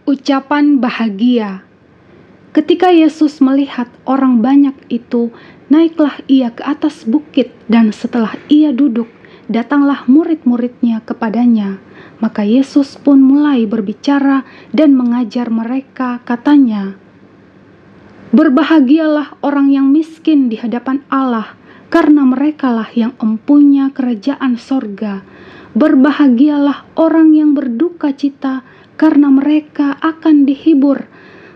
Ucapan bahagia. Ketika Yesus melihat orang banyak itu, naiklah ia ke atas bukit, dan setelah ia duduk, datanglah murid-muridnya kepadanya. Maka Yesus pun mulai berbicara dan mengajar mereka, katanya, "Berbahagialah orang yang miskin di hadapan Allah, karena merekalah yang empunya kerajaan sorga. Berbahagialah orang yang berduka cita, karena mereka akan dihibur.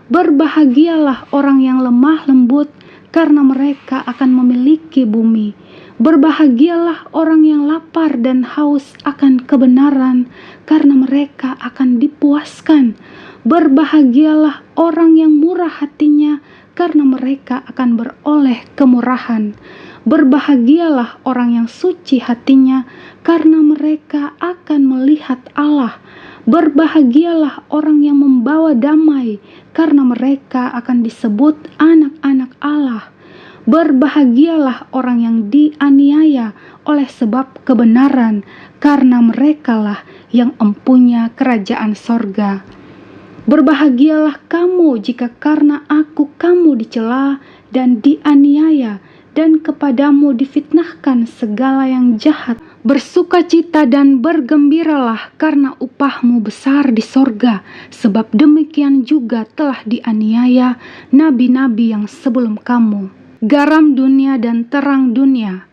Berbahagialah orang yang lemah lembut, karena mereka akan memiliki bumi. Berbahagialah orang yang lapar dan haus akan kebenaran, karena mereka akan dipuaskan. Berbahagialah orang yang murah hatinya, karena mereka akan beroleh kemurahan. Berbahagialah orang yang suci hatinya, karena mereka akan melihat Allah. Berbahagialah orang yang membawa damai, karena mereka akan disebut anak-anak Allah. Berbahagialah orang yang dianiaya oleh sebab kebenaran, karena merekalah yang empunya kerajaan sorga. Berbahagialah kamu jika karena aku kamu dicela dan dianiaya, dan kepadamu difitnahkan segala yang jahat. Bersukacita dan bergembiralah, karena upahmu besar di sorga, sebab demikian juga telah dianiaya nabi-nabi yang sebelum kamu. Garam dunia dan terang dunia.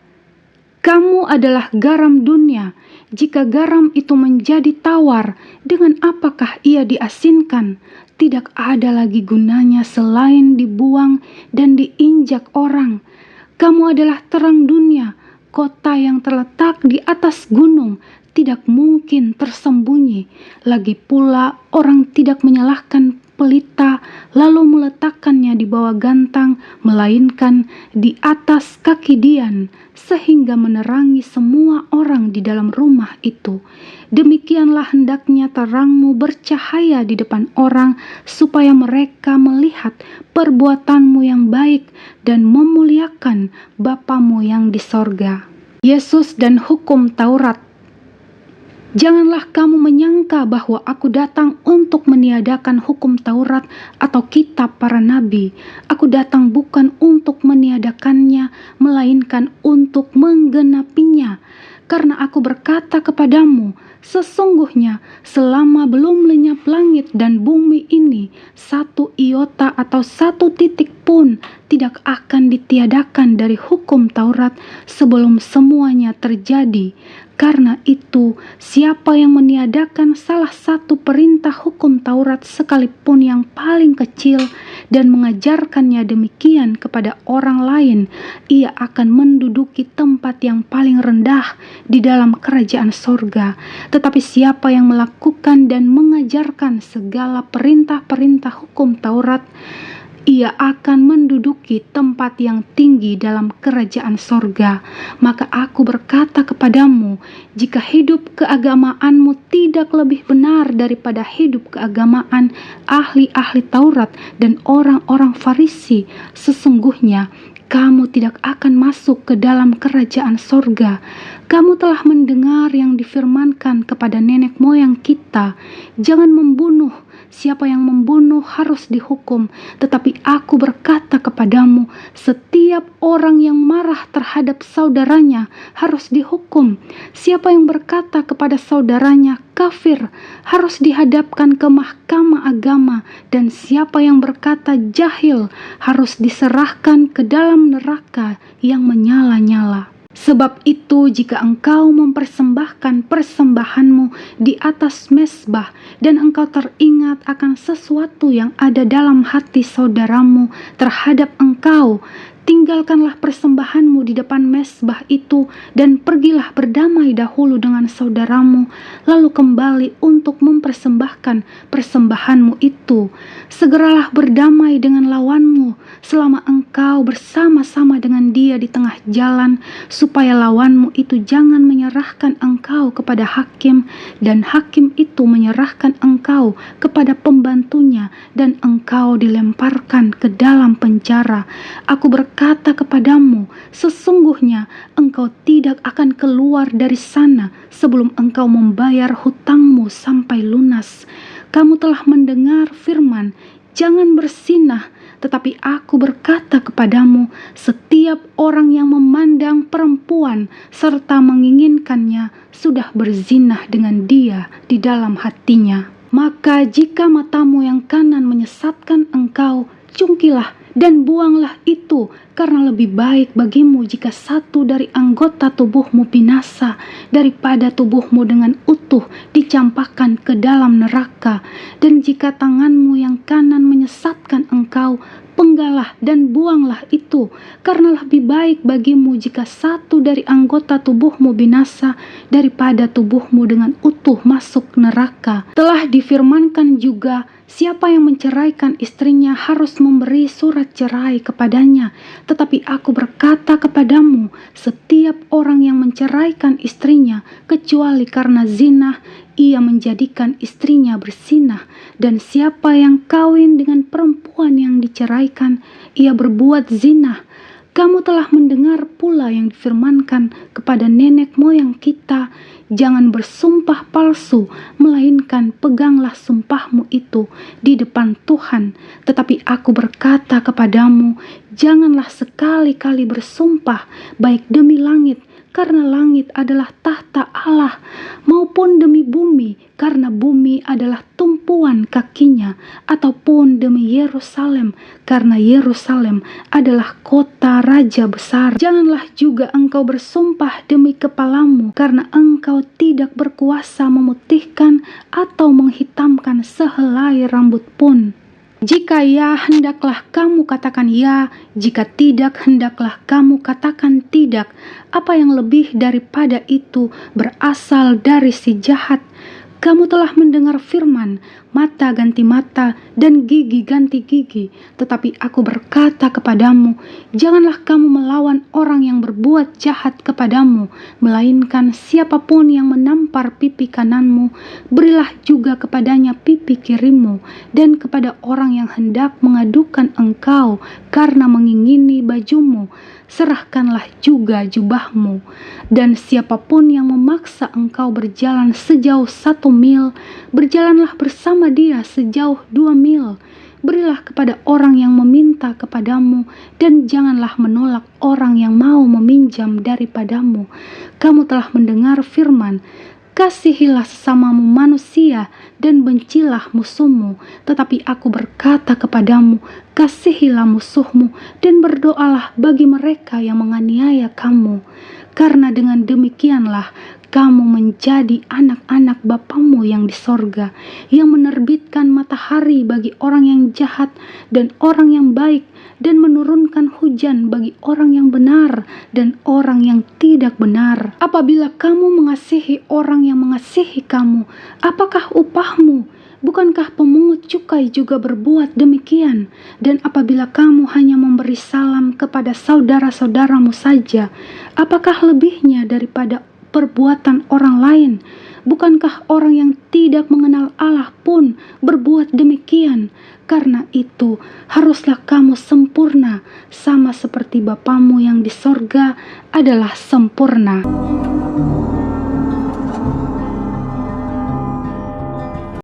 Kamu adalah garam dunia. Jika garam itu menjadi tawar, dengan apakah ia diasinkan? Tidak ada lagi gunanya selain dibuang dan diinjak orang. Kamu adalah terang dunia. Kota yang terletak di atas gunung tidak mungkin tersembunyi. Lagi pula orang tidak menyalahkan pelita lalu meletakkannya di bawah gantang, melainkan di atas kaki dian, sehingga menerangi semua orang di dalam rumah itu. Demikianlah hendaknya terangmu bercahaya di depan orang, supaya mereka melihat perbuatanmu yang baik dan memuliakan Bapamu yang di sorga." Yesus dan hukum Taurat. Janganlah kamu menyangka bahwa aku datang untuk meniadakan hukum Taurat atau kitab para nabi. Aku datang bukan untuk meniadakannya, melainkan untuk menggenapinya. Karena aku berkata kepadamu, sesungguhnya selama belum lenyap langit dan bumi ini, satu iota atau satu titik pun tidak akan ditiadakan dari hukum Taurat sebelum semuanya terjadi. Karena itu, siapa yang meniadakan salah satu perintah hukum Taurat sekalipun yang paling kecil dan mengajarkannya demikian kepada orang lain, ia akan menduduki tempat yang paling rendah di dalam kerajaan sorga. Tetapi siapa yang melakukan dan mengajarkan segala perintah-perintah hukum Taurat, ia akan menduduki tempat yang tinggi dalam kerajaan sorga. Maka aku berkata kepadamu, jika hidup keagamaanmu tidak lebih benar daripada hidup keagamaan ahli-ahli Taurat dan orang-orang Farisi, sesungguhnya kamu tidak akan masuk ke dalam kerajaan sorga. Kamu telah mendengar yang difirmankan kepada nenek moyang kita, jangan membunuh. Siapa yang membunuh harus dihukum. Tetapi aku berkata kepadamu, setiap orang yang marah terhadap saudaranya harus dihukum. Siapa yang berkata kepada saudaranya kafir harus dihadapkan ke mahkamah agama, dan siapa yang berkata jahil harus diserahkan ke dalam neraka yang menyala-nyala. Sebab itu, jika engkau mempersembahkan persembahanmu di atas mezbah dan engkau teringat akan sesuatu yang ada dalam hati saudaramu terhadap engkau, tinggalkanlah persembahanmu di depan mezbah itu dan pergilah berdamai dahulu dengan saudaramu, lalu kembali untuk mempersembahkan persembahanmu itu. Segeralah berdamai dengan lawanmu selama engkau bersama-sama dengan dia di tengah jalan, supaya lawanmu itu jangan menyerahkan engkau kepada hakim, dan hakim itu menyerahkan engkau kepada pembantunya, dan engkau dilemparkan ke dalam penjara. Aku berkata kepadamu, sesungguhnya engkau tidak akan keluar dari sana sebelum engkau membayar hutangmu sampai lunas. kamu telah mendengar firman, jangan berzinah. Tetapi aku berkata kepadamu, setiap orang yang memandang perempuan serta menginginkannya sudah berzinah dengan dia di dalam hatinya. Maka jika matamu yang kanan menyesatkan engkau, cungkilah dan buanglah itu, karena lebih baik bagimu jika satu dari anggota tubuhmu binasa daripada tubuhmu dengan utuh dicampakkan ke dalam neraka. Dan jika tanganmu yang kanan menyesatkan engkau, penggalah dan buanglah itu, karena lebih baik bagimu jika satu dari anggota tubuhmu binasa daripada tubuhmu dengan utuh masuk neraka. Telah difirmankan juga, siapa yang menceraikan istrinya harus memberi surat cerai kepadanya. Tetapi aku berkata kepadamu, setiap orang yang menceraikan istrinya kecuali karena zina, ia menjadikan istrinya berzinah. Dan siapa yang kawin dengan perempuan yang diceraikan, ia berbuat zina. Kamu telah mendengar pula yang difirmankan kepada nenek moyang kita, jangan bersumpah palsu, melainkan peganglah sumpahmu itu di depan Tuhan. Tetapi aku berkata kepadamu, janganlah sekali-kali bersumpah, baik demi langit, karena langit adalah tahta Allah, maupun demi bumi, karena bumi adalah tumpuan kakinya, ataupun demi Yerusalem, karena Yerusalem adalah kota raja besar. Janganlah juga engkau bersumpah demi kepalamu, karena engkau tidak berkuasa memutihkan atau menghitamkan sehelai rambut pun. Jika ya, hendaklah kamu katakan ya, jika tidak, hendaklah kamu katakan tidak. Apa yang lebih daripada itu berasal dari si jahat. Kamu telah mendengar firman, mata ganti mata dan gigi ganti gigi. Tetapi aku berkata kepadamu, janganlah kamu melawan orang yang berbuat jahat kepadamu, melainkan siapapun yang menampar pipi kananmu, berilah juga kepadanya pipi kirimu. Dan kepada orang yang hendak mengadukan engkau karena mengingini bajumu, serahkanlah juga jubahmu. Dan siapapun yang memaksa engkau berjalan sejauh 1 mil, berjalanlah bersama dia sejauh 2 mil. Berilah kepada orang yang meminta kepadamu, dan janganlah menolak orang yang mau meminjam daripadamu. Kamu telah mendengar firman, kasihilah sesamamu manusia dan bencilah musuhmu. Tetapi aku berkata kepadamu, kasihilah musuhmu dan berdoalah bagi mereka yang menganiaya kamu. Karena dengan demikianlah kamu menjadi anak-anak Bapamu yang di sorga, yang menerbitkan matahari bagi orang yang jahat dan orang yang baik, dan menurunkan hujan bagi orang yang benar dan orang yang tidak benar. Apabila kamu mengasihi orang yang mengasihi kamu, apakah upahmu? Bukankah pemungut cukai juga berbuat demikian? Dan apabila kamu hanya memberi salam kepada saudara-saudaramu saja, apakah lebihnya daripada perbuatan orang lain? Bukankah orang yang tidak mengenal Allah pun berbuat demikian? Karena itu, haruslah kamu sempurna, sama seperti Bapamu yang di sorga adalah sempurna.